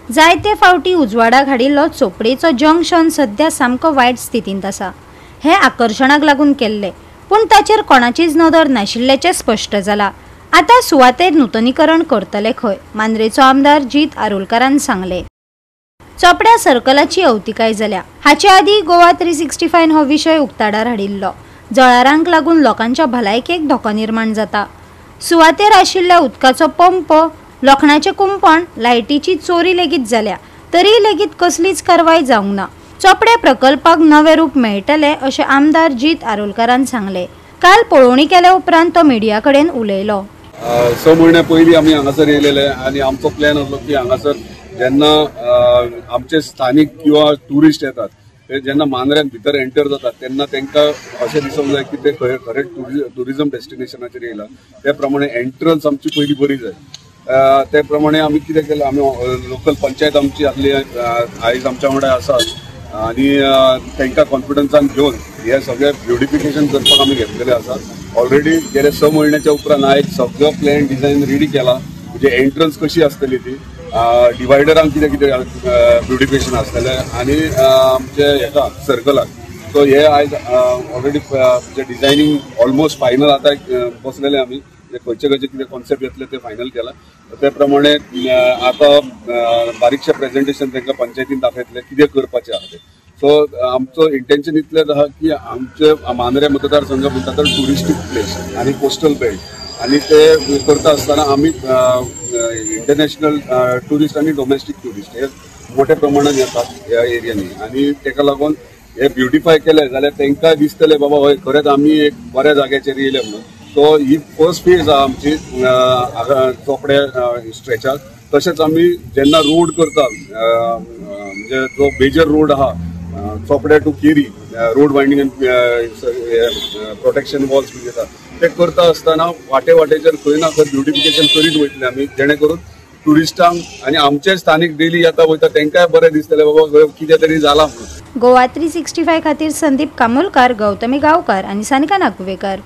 जायते फावटी उजवाडाक हाडिल्लो चोपडेचो जंक्शन सध्या सामको वायट स्थितींत आसा। हे आकर्षणाक लागून केल्ले, पूण ताचेर कोणाचीच नदर नाशिल्ल्याचें स्पश्ट जालां। आता सुवातेर नूतनीकरण करतले खंय, मांद्रेचो आमदार जीत आरोलकारान सांगले। चोपड्या सर्कलाची अवतिकाय जाल्या। हाचे आदी गोवा 365 हो विशय उक्ताडार हाडिल्लो। जळारांक लागून लोकांच्या भलायकेक धोको निर्माण जाता। सुवातेर आशिल्ल्या उदकाचो पंप, लोखणाचें कुंपण, लायटीची चोरी लेगीत जाल्या, तरी लेगीत कसलीच कारवाय जावंक ना। चोपडे प्रकल्पाक नवे रूप मेळटले अशें आमदार जीत आरोलकारान सांगले। काल पळोवणी केल्या उपरांत तो मिडिया कडेन उलयलो। 6 म्हयन्या पयलीं आमी हांगासर येयलेले आनी आमचो प्लॅन आसलो की हांगासर जेन्ना आमचे स्थानिक किंवा टुरिस्ट येतात ते जेन्ना मांद्र्यान भितर एंटर जातात तेन्ना तांकां अशें दिसूंक जाय की ते खरें टुरिजम डेस्टिनेशनाचेर येयला। त्या प्रमाणे एंट्रन्स आमची पयली बरी जाय। त्या प्रमाणे आमी कितें केलें, आमी लोकल पंचायत आमची आसली आयज आमच्या वांगडा आसा आनी तांकां कॉन्फिडन्सान घेवन हे सगळे ब्युटिफिकेशन करपाक आमी घेतलेले आसा। ऑलरेडी गेले 6 म्हयन्याच्या उपरांत हांवें सगळो प्लॅन डिझायन रेडी केला, म्हणजे एंट्रन्स कशी आसतली ती, डिवायडरांक कितें कितें ब्युटिफिकेशन आसतलें आनी आमचे हेका सर्कलाक। सो हे आयज ऑलरेडी म्हणजे डिझायनींग ऑलमोस्ट फायनल आतां बसलेले आमी, खंयचे खंयचे कितें कॉन्सेप्ट येतले ते फायनल केला। त्या प्रमाणे आतां बारीकशें प्रेझेंटेशन तांकां पंचायतीन दाखयतले कितें करपाचें आहा तें। सो आमचो इंटेंशन इतलेंच आहा की आमचे मांद्रे मतदारसंघ म्हणटा तर टुरिस्टीक प्लेस आनी कोस्टल बेल्ट, आनी ते करता आसतना आमी इंटरनॅशनल टुरिस्ट आनी डोमेस्टीक टुरिस्ट हे मोठ्या प्रमाणात येतात ह्या एरियांनी, आनी ताका लागून हे ब्युटिफाय केले जाल्यार तांकां दिसतले बाबा हय खरेंच आमी एक बऱ्या जाग्याचेर येयले म्हणून। सो ही फर्स्ट फेज आहा आमची चोपडे स्ट्रेचाक। तशेंच आमी जेन्ना रोड करता म्हणजे जो मेजर रोड आहा Chopde to carry road winding आनी प्रोटेक्शन वॉल्स बी येता ते करता आसतना वाटे वाटेचेर खंय ना खंय ब्युटिफिकेशन करीत वयतले आमी, जेणे करून टुरिस्टांक आनी आमचे स्थानिक डेली येता वयता तांकांय बरें दिसतलें बाबा कितें तरी जालां म्हणून। गोवा 365 खातीर संदीप कामोलकार, गौतमी गांवकार आनी सानिका नागवेकर।